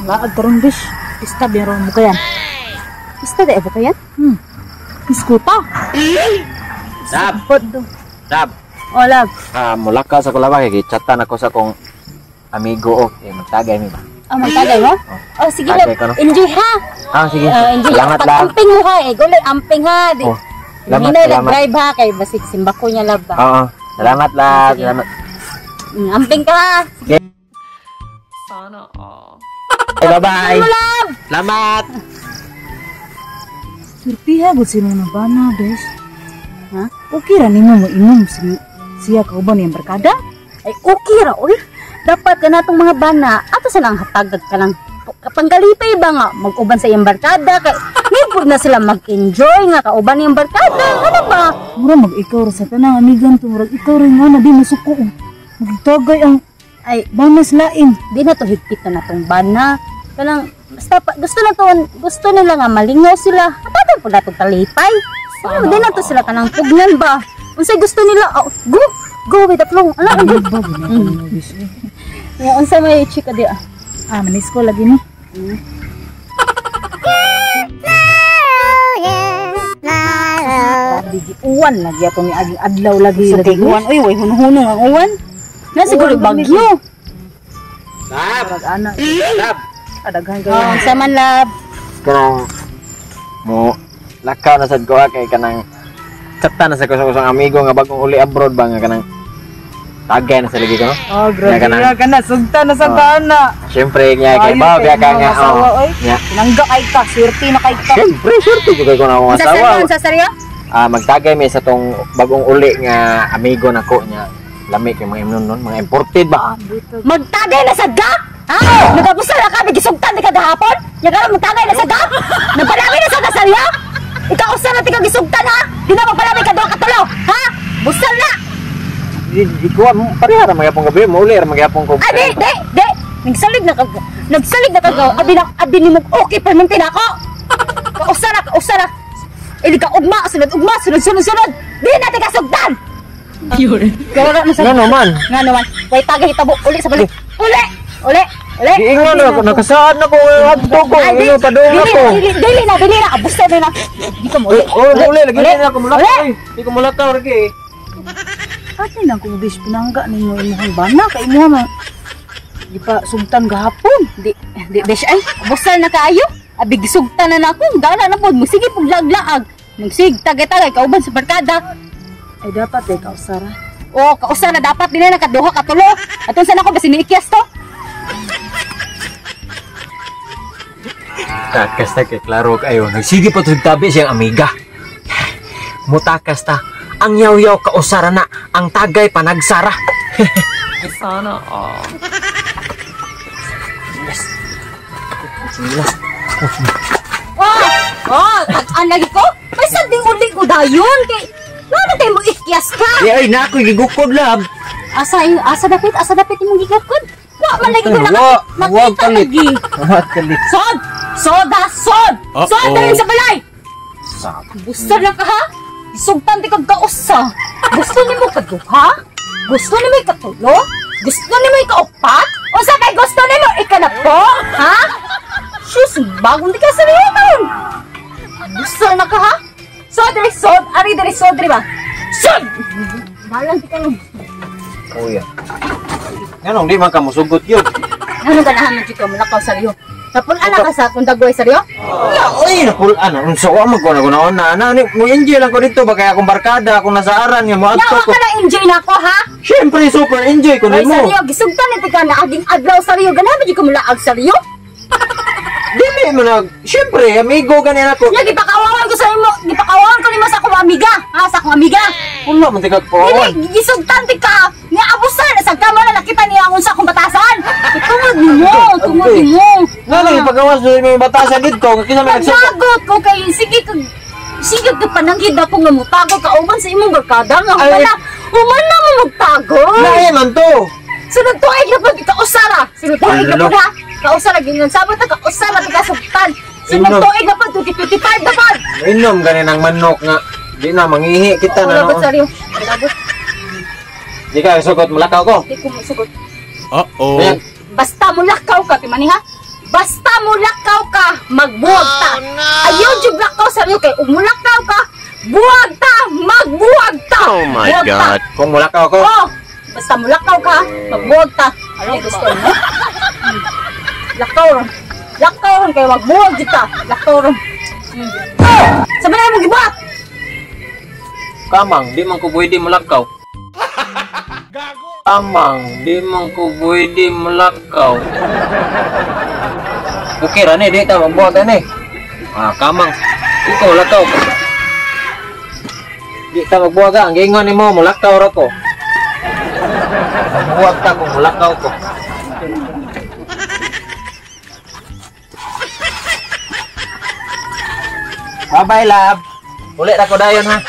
Laag karon bis. Pista biro mo kayan. Pista da ba kayan? Iskuta. Dab. Dab. Oh, love. Mulaka sa kulaba kay chatan ako sa kong amigo magtagay mi ba. Magtagay mo? Oh, sige Tagay love. ko, no? Enjoy ha. Sige. Enjoy. Salamat lang. Pag-amping mo ha gulay amping ha. Di. Salamat. Drive ha kay basig simba ko niya love ba. Oo. Salamat lang. Sige. Salamat. Amping ka ha. Sana all. Bye-bye. Love. Salamat. Surtiha gud sino na bana, Des. Ha? Okay ra nimo mo inom siya kauban yang barkada? Ay okay ra oy. Dapat ka natong mga bana ato sa nang hatagag ka lang. Panggalipay ba nga mag-uban sa iyang barkada kay nipod na sila mag-enjoy nga kauban iyang barkada. Ano ba? Mura mag-ikaw ra sa tanang amigan to, murag ikaw rin nga na di masuko. Magtagay ang Ay banas lain. di na to higpit na natong bana. Kanang basta pa, gusto nila nga malingaw sila. Patay po natong talipay. Di na to sila kanang pugnan ba? Unsay gusto nila? Go with the flow. Ala ang good. Unsay may chika di ah. Manis ko lagi ni. Di uwan lagi ato ni aging adlaw lagi lagi uwan. Uy, way hunong-hunong ang uwan. Na siguro bagyo. Dab. Anak. Dab. Adaghan Oh, kayo. sa man lab. Kanang mo lakaw na sad ko kay kanang chatan na sa kusang amigo nga bagong uli abroad ba nga kanang tagay na sa lagi ko no. Oh, grabe Nga na ka na. Sugta na sa bana. Syempre nga kay ba biya ka nga nya. Nangga kay ka. Swerte na kay ka. Syempre swerte ko kay ko na akong Sa asawa. saryo, sa saryo? Magtagay mi sa tong bagong uli nga amigo nako nya. Lami kay mga imnon nun, mga imported ba? Magtagay na sa gap? Ha? Nagabusa na kami gisugtan di kadahapon? Nya karon magtagay na sa gap? Nagpalami na sa kasaryo? Ikaw usa na tika gisugtan ha? Di na magpalami ka do katulo, ha? Busal na. Ikaw mo pareha ra magyapon gabi, mo uli ra magyapon ko. Di. Nagsalig na kag. Abi ni mo okay permanente na ako. Kausa na. Ili ka ugma, sunod. Di na tika sugtan. Gawala na sa. Ngano man? Nga naman, way tagay hitabo uli sa balik. Uli. Giingon ako nakasaad na ko adto ko, ino padung ako. Dili na, abusta na. Di ka mo uli. Uli lagi na ako mulakaw. Di ko mulakaw lagi. Ate lang kung bis pinangga ninyo imong bana kay imo man. Di pa sugtan gahapon. Di besh ay, abusta na kaayo. Abi gisugtan na nako, dala na pod, magsige pug laglaag. Magsig tagay kauban sa barkada. Ay dapat kausara. O, kausa na dapat din na nakaduha katulo. Atun sa nako basi niikyas to. Takas ta kay klaro kayo. Nagsige pa tud tabi siyang amiga. Mutakas ta. Ang yaw-yaw kausara na, ang tagay panagsara. Sana all. Ang lagi ko? May sanding uli ko dayon kay wala tayo mo ikyas ka. Ay, na ako gigukod lab. Asa dapit imong gigakod. Wa man lagi ko Wag nakita kalit. lagi. Wag kalit. Sod! Sod dali sa balay. Gusto na ka ha? Sugtan di kag kausa. Gusto nimo kaduha? Gusto nimo ikatulo? Gusto nimo ikaupat? Unsa kay gusto nimo ikanapo? Ha? Sus, bagong di ka sa riyon. Gusto na ka ha? Sod! Ari diri sod ba? Sod! Balang di ka nung. Kuya. Ganong di man ka musugot yun. Ano ganahan mo dito? Mulakaw sa riyo. Napulaan na ka sa kung dagoy sa riyo? Uy, napulaan. Unsa wa magkuna-kunaon na. Ano, mo enjoy lang ko dito. Baka akong barkada, akong nasaaran nga mo Yawa adto ko. ka na enjoy na ako ha? Siyempre, super enjoy ko Ay, sa nimo. riyo, gisugtan na tika na aging adlaw sa riyo. Ganahan mo dito mulaag sa riyo? Dili mo na. Siyempre, amigo ganin ako. Nga, gipakawawan ko sa imo. Gipakawawan ko nimo sa akong amiga. Ha, sa akong amiga. Wala man tigag kawawan. Dili, gisugtan tika. Nga abusan. Sa kamo na nakita niya ang unsa akong batasan. Tungod nimo. Nga lang ipagawas doon may batasan dito. Kakita may nagsuko. Nagsagot ko kay sige ka pananggid ako nga mutago ka uman sa imong barkada nga Ay. humana mo magtago. Lahi man to. Sunod tuig na pag kausara. Sunod tuig na pag ha. Kausara ganyan sabot na kausara tika sugtan. Sunod Inom. tuig na pag 2025 na pag. Inom ganin ang manok nga. Di na mangihi kita na Labot noon. sa riyo. Labot. Di ka sugot mulakaw ko. Di ko masugot. Uh-oh. Ayan. Basta mo lakaw ka timani ha. Basta mulakaw ka, magbuwag ta. Ayaw jud lakaw sa iyo kay umulakaw ka, buwag ta, magbuwag ta. Oh my Buwag ta. God. Kung mulakaw ko. Oh, basta mulakaw ka, magbuwag ta. Ano gusto mo? Lakaw ron. Lakaw ron kay magbuwag jud ta. Lakaw ron. Sabi na mo gibuhat. Kamang, di man ko pwede mulakaw. Kamang, di man ko pwede mulakaw. Okay ra ni, di ta magbuhat ni. Kamang, ikaw lakaw. Di ta magbuhat ang gingon nimo mulakaw ra ko. Magbuhat ta kung mulakaw ko. Bye-bye, love. Ulit ako dayon ha.